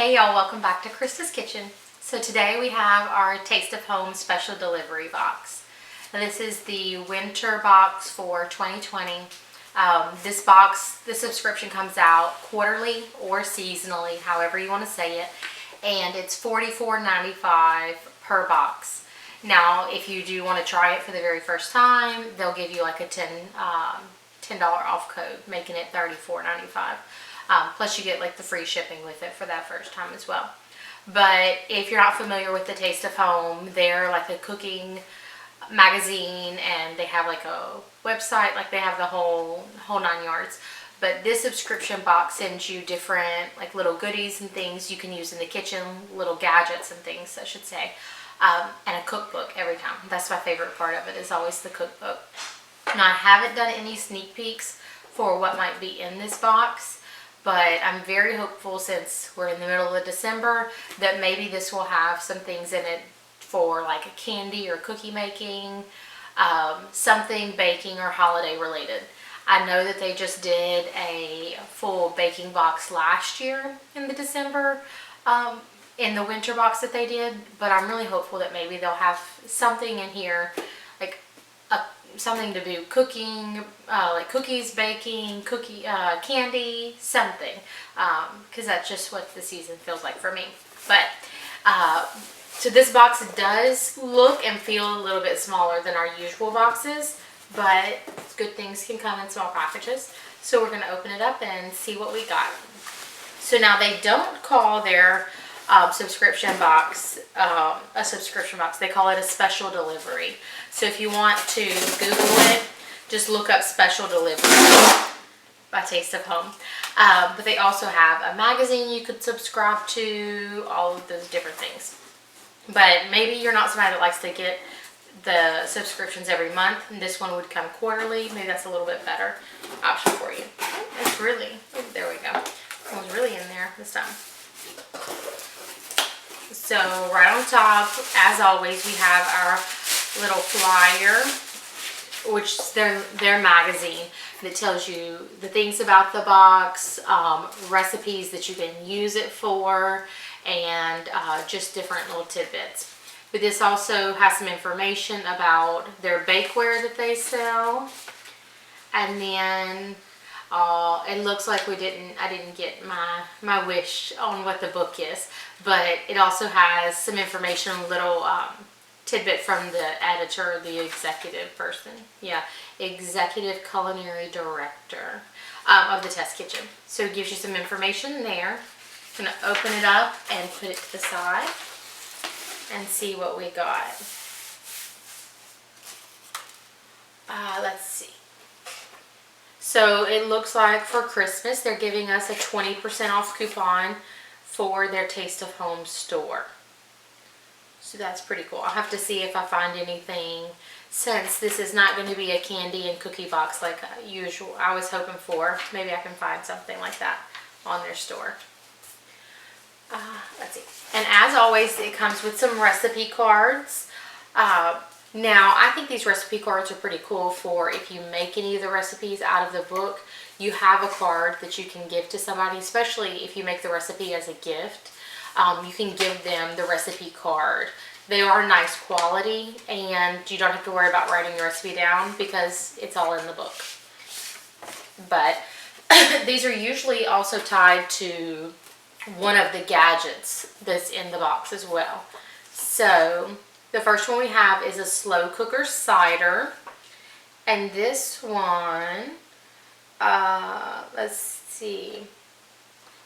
Hey y'all, welcome back to Krista's Kitchen. So today we have our Taste of Home special delivery box. Now this is the winter box for 2020. This box, the subscription comes out quarterly or seasonally, however you want to say it. And it's $44.95 per box. Now if you do want to try it for the very first time, they'll give you like a $10 off code, making it $34.95. Plus you get like the free shipping with it for that first time as well. But if you're not familiar with the Taste of Home, they're like a cooking magazine and they have like a website, like they have the whole 9 yards. But this subscription box sends you different like little goodies and things you can use in the kitchen, little gadgets and things I should say, and a cookbook every time. That's my favorite part of it, is always the cookbook. Now I haven't done any sneak peeks for what might be in this box, but I'm very hopeful, since we're in the middle of December, that maybe this will have some things in it for like a candy or cookie making, something baking or holiday related. I know that they just did a full baking box last year in the December, in the winter box that they did, but I'm really hopeful that maybe they'll have something in here, like something to do cooking, like cookies, baking, candy, something, because that's just what the season feels like for me. But so this box does look and feel a little bit smaller than our usual boxes, but good things can come in small packages. So we're going to open it up and see what we got. So now they don't call their subscription box a subscription box. They call it a special delivery. So if you want to Google it, just look up special delivery by Taste of Home. But they also have a magazine you could subscribe to, all of those different things. But maybe you're not somebody that likes to get the subscriptions every month, and this one would come quarterly. Maybe that's a little bit better option for you. It's really, oh, there we go. It was really in there this time. So right on top, as always, we have our little flyer, which is their magazine that tells you the things about the box, recipes that you can use it for, and just different little tidbits. But this also has some information about their bakeware that they sell. And then it looks like I didn't get my wish on what the book is, but it also has some information, a little tidbit from the editor, the executive person. Yeah, executive culinary director of the test kitchen. So it gives you some information there. I'm going to open it up and put it to the side and see what we got. Let's see. So it looks like for Christmas they're giving us a 20% off coupon for their Taste of Home store. So that's pretty cool. I'll have to see if I find anything, since this is not going to be a candy and cookie box like usual. I was hoping for. Maybe I can find something like that on their store. Let's see. And as always, it comes with some recipe cards. Now, I think these recipe cards are pretty cool for if you make any of the recipes out of the book, you have a card that you can give to somebody, especially if you make the recipe as a gift. You can give them the recipe card. They are nice quality, and you don't have to worry about writing your recipe down because it's all in the book. But these are usually also tied to one of the gadgets that's in the box as well. So the first one we have is a slow cooker cider, and this one, let's see,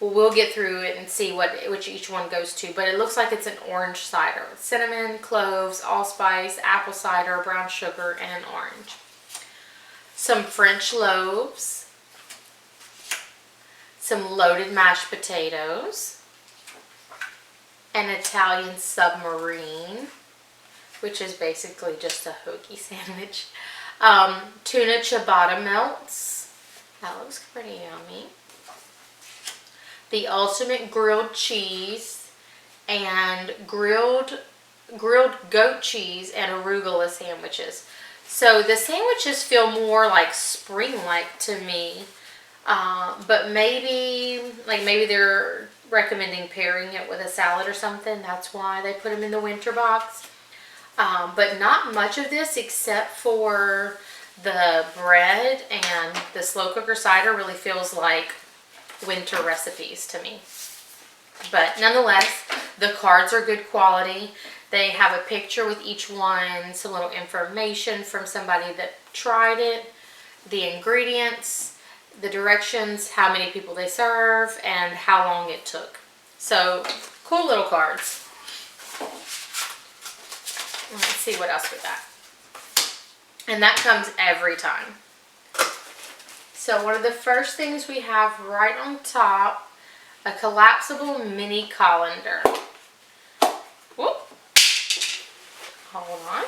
well, we'll get through it and see which each one goes to, but it looks like it's an orange cider. Cinnamon, cloves, allspice, apple cider, brown sugar, and orange. Some French loaves, some loaded mashed potatoes, an Italian submarine, which is basically just a hoagie sandwich, tuna ciabatta melts. That looks pretty yummy. The ultimate grilled cheese, and grilled goat cheese and arugula sandwiches. So the sandwiches feel more like spring-like to me, but maybe they're recommending pairing it with a salad or something. That's why they put them in the winter box. But not much of this except for the bread, and the slow cooker cider really feels like winter recipes to me. But nonetheless, the cards are good quality. They have a picture with each one, some little information from somebody that tried it, the ingredients, the directions, how many people they serve, and how long it took. So, cool little cards. Let's see what else we got. And that comes every time. So one of the first things we have right on top, a collapsible mini colander. Whoop. Hold on.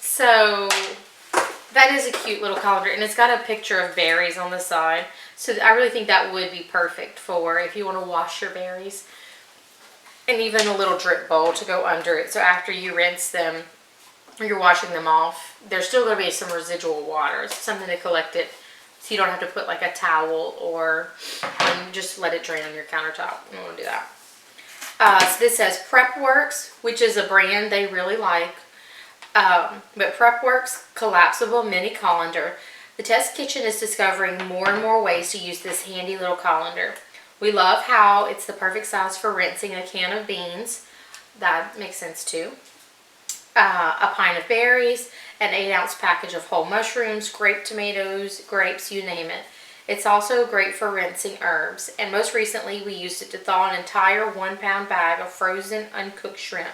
So that is a cute little colander, and it's got a picture of berries on the side. So I really think that would be perfect for if you want to wash your berries. And even a little drip bowl to go under it. So after you rinse them, or you're washing them off, there's still going to be some residual water. It's something to collect it, so you don't have to put like a towel or just let it drain on your countertop. You don't want to do that. So this says PrepWorks, which is a brand they really like. But PrepWorks Collapsible Mini Colander. The test kitchen is discovering more and more ways to use this handy little colander. We love how it's the perfect size for rinsing a can of beans. That makes sense too. A pint of berries, an 8-ounce package of whole mushrooms, grape tomatoes, grapes, you name it. It's also great for rinsing herbs. And most recently, we used it to thaw an entire 1-pound bag of frozen uncooked shrimp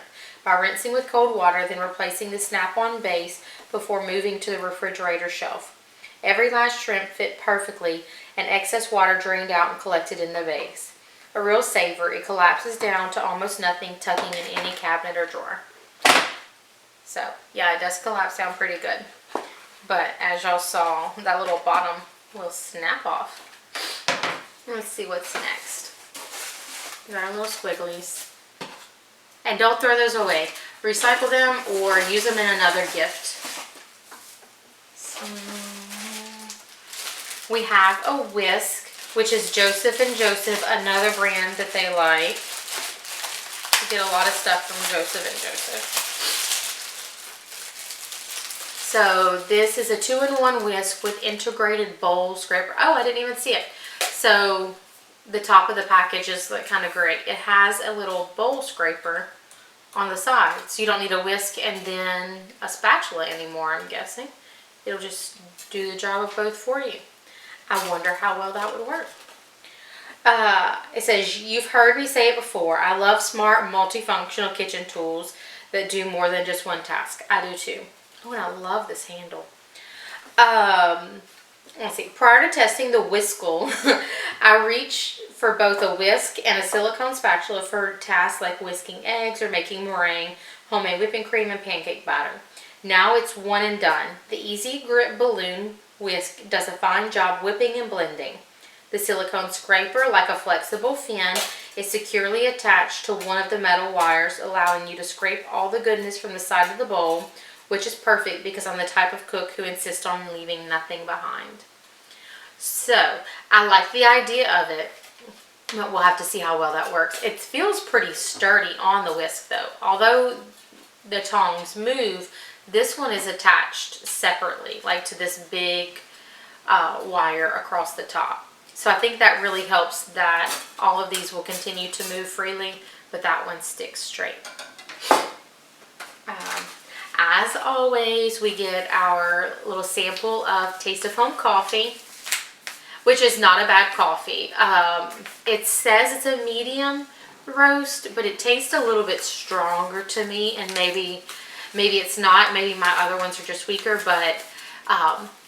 by rinsing with cold water, then replacing the snap-on base before moving to the refrigerator shelf. Every last shrimp fit perfectly, and excess water drained out and collected in the base. A real saver, it collapses down to almost nothing, tucking in any cabinet or drawer. So, yeah, it does collapse down pretty good. But as y'all saw, that little bottom will snap off. Let's see what's next. Got our little squigglies. And don't throw those away. Recycle them or use them in another gift. So, we have a Whisk, which is Joseph & Joseph, another brand that they like. We get a lot of stuff from Joseph & Joseph. So this is a 2-in-1 whisk with integrated bowl scraper. Oh, I didn't even see it. So the top of the package is like kind of great. It has a little bowl scraper on the side. So you don't need a whisk and then a spatula anymore, I'm guessing. It'll just do the job of both for you. I wonder how well that would work. It says, you've heard me say it before. I love smart multifunctional kitchen tools that do more than just one task. I do too. Oh, and I love this handle. Let's see. Prior to testing the Whiskle, I reach for both a whisk and a silicone spatula for tasks like whisking eggs or making meringue, homemade whipping cream, and pancake batter. Now it's one and done. The Easy Grip Balloon Whisk does a fine job whipping and blending. The silicone scraper, like a flexible fin, is securely attached to one of the metal wires, allowing you to scrape all the goodness from the side of the bowl, which is perfect because I'm the type of cook who insists on leaving nothing behind. So, I like the idea of it, but we'll have to see how well that works. It feels pretty sturdy on the whisk though. Although the tongs move, this one is attached separately, like to this big wire across the top. So I think that really helps that all of these will continue to move freely, but that one sticks straight. As always, we get our little sample of Taste of Home coffee, which is not a bad coffee. It says it's a medium roast, but it tastes a little bit stronger to me, and maybe it's not. Maybe my other ones are just weaker, but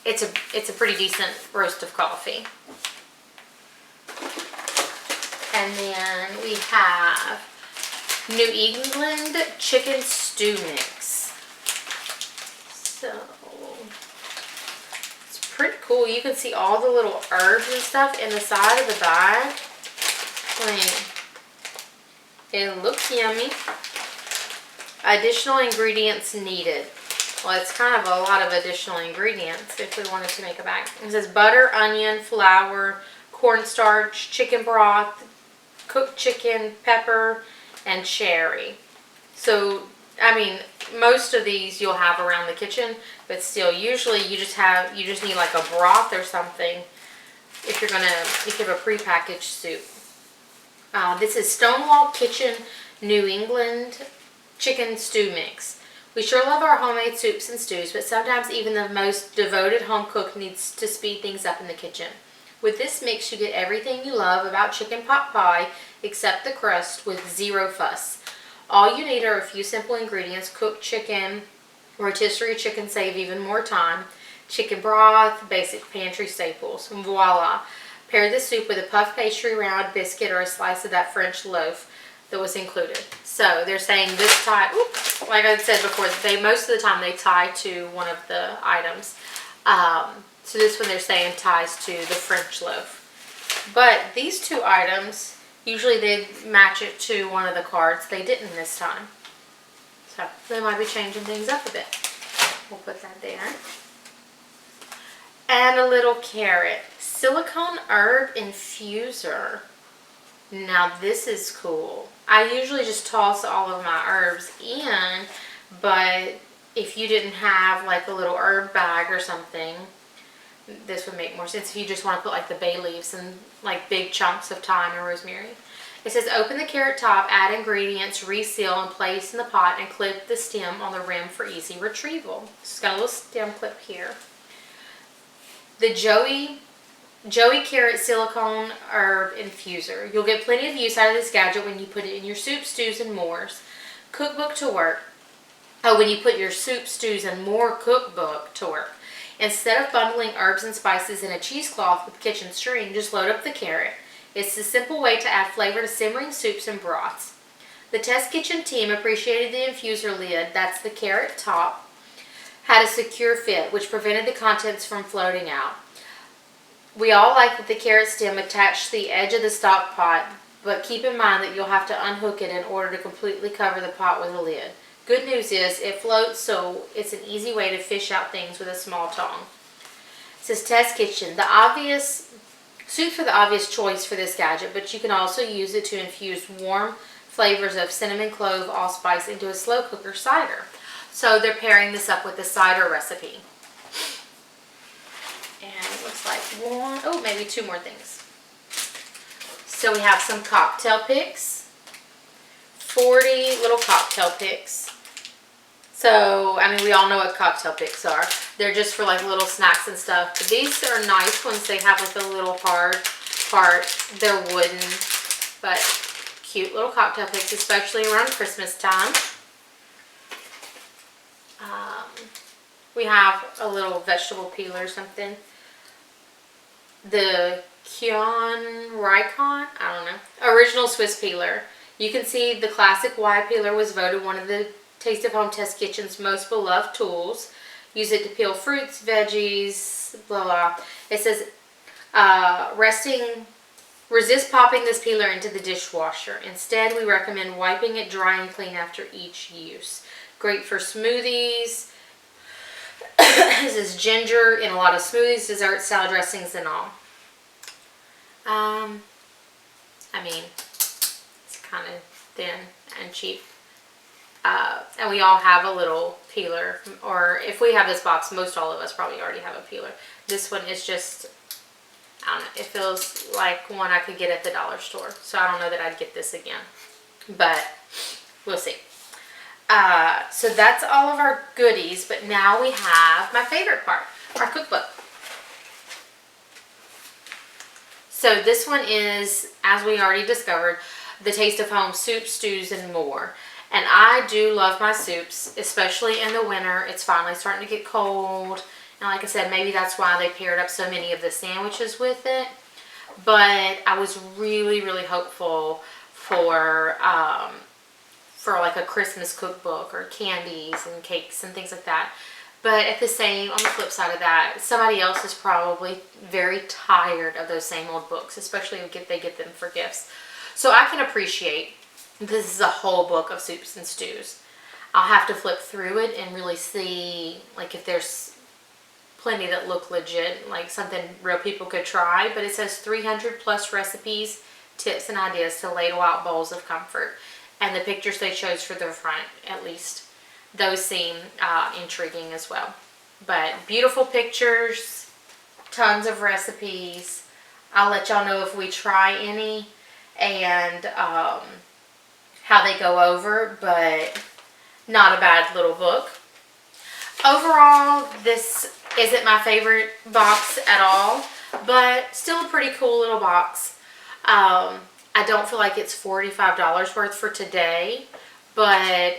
it's a pretty decent roast of coffee. And then we have New England chicken stew mix. So it's pretty cool. You can see all the little herbs and stuff in the side of the bag. I mean, it looks yummy. Additional ingredients needed. Well, it's kind of a lot of additional ingredients if we wanted to make a bag. It says butter, onion, flour, cornstarch, chicken broth, cooked chicken, pepper, and cherry. So, I mean, most of these you'll have around the kitchen, but still, usually you just need like a broth or something if you have a prepackaged soup. This is Stonewall Kitchen New England Chicken Stew Mix. We sure love our homemade soups and stews, but sometimes even the most devoted home cook needs to speed things up in the kitchen. With this mix, you get everything you love about chicken pot pie, except the crust, with zero fuss. All you need are a few simple ingredients: cooked chicken, rotisserie chicken, save even more time, chicken broth, basic pantry staples, and voila. Pair the soup with a puff pastry, round biscuit, or a slice of that French loaf that was included. So they're saying this tie, like I said before, most of the time they tie to one of the items. So this one they're saying ties to the French loaf. But these two items, usually they match it to one of the cards. They didn't this time. So they might be changing things up a bit. We'll put that there. And a little carrot. Silicone herb infuser. Now this is cool. I usually just toss all of my herbs in, but if you didn't have like a little herb bag or something, this would make more sense if you just want to put like the bay leaves and like big chunks of thyme and rosemary. It says open the carrot top, add ingredients, reseal, and place in the pot, and clip the stem on the rim for easy retrieval. It's got a little stem clip here. The Joey Carrot Silicone Herb Infuser. You'll get plenty of use out of this gadget when you put it in your soup, stews, and mores. Cookbook to work. Oh, when you put your soup, stews, and more cookbook to work. Instead of bundling herbs and spices in a cheesecloth with kitchen string, just load up the carrot. It's a simple way to add flavor to simmering soups and broths. The Test Kitchen team appreciated the infuser lid, that's the carrot top, had a secure fit, which prevented the contents from floating out. We all like that the carrot stem attached to the edge of the stock pot, but keep in mind that you'll have to unhook it in order to completely cover the pot with a lid. Good news is it floats, so it's an easy way to fish out things with a small tong. It says Test Kitchen. Soups are the obvious choice for this gadget, but you can also use it to infuse warm flavors of cinnamon, clove, allspice into a slow cooker cider. So they're pairing this up with the cider recipe. And it looks like maybe two more things. So we have some cocktail picks. 40 little cocktail picks. So, I mean, we all know what cocktail picks are. They're just for like little snacks and stuff. But these are nice ones. They have like a little hard part. They're wooden, but cute little cocktail picks, especially around Christmas time. We have a little vegetable peeler or something. The I don't know. Original Swiss peeler. You can see the classic Y peeler was voted one of the Taste of Home Test Kitchen's most beloved tools. Use it to peel fruits, veggies, blah blah. It says resist popping this peeler into the dishwasher. Instead, we recommend wiping it dry and clean after each use. Great for smoothies. This is ginger in a lot of smoothies, desserts, salad dressings, and all. I mean, it's kind of thin and cheap. And we all have a little peeler, or if we have this box, most all of us probably already have a peeler. This one is just, I don't know, it feels like one I could get at the dollar store. So I don't know that I'd get this again, but we'll see. So that's all of our goodies, but now we have my favorite part, our cookbook. So this one is, as we already discovered, the Taste of Home soup, stews, and more. And I do love my soups, especially in the winter. It's finally starting to get cold. And like I said, maybe that's why they paired up so many of the sandwiches with it. But I was really, really hopeful for like a Christmas cookbook or candies and cakes and things like that. But on the flip side of that, somebody else is probably very tired of those same old books, especially if they get them for gifts. So I can appreciate this is a whole book of soups and stews. I'll have to flip through it and really see like if there's plenty that look legit, like something real people could try. But it says 300 plus recipes, tips, and ideas to ladle out bowls of comfort. And the pictures they chose for the front, at least, those seem intriguing as well. But beautiful pictures, tons of recipes. I'll let y'all know if we try any and how they go over, but not a bad little book. Overall, this isn't my favorite box at all, but still a pretty cool little box. I don't feel like it's $45 worth for today, but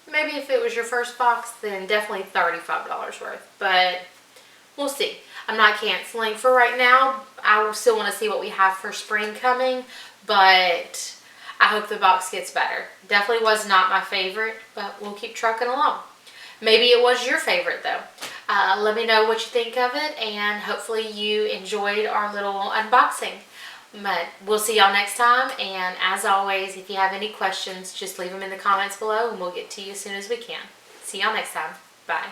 maybe if it was your first box, then definitely $35 worth. But we'll see. I'm not canceling for right now. I still want to see what we have for spring coming, but I hope the box gets better. Definitely was not my favorite, but we'll keep trucking along. Maybe it was your favorite though. Let me know what you think of it, and hopefully you enjoyed our little unboxing. But we'll see y'all next time, and as always, if you have any questions, just leave them in the comments below and we'll get to you as soon as we can. See y'all next time. Bye.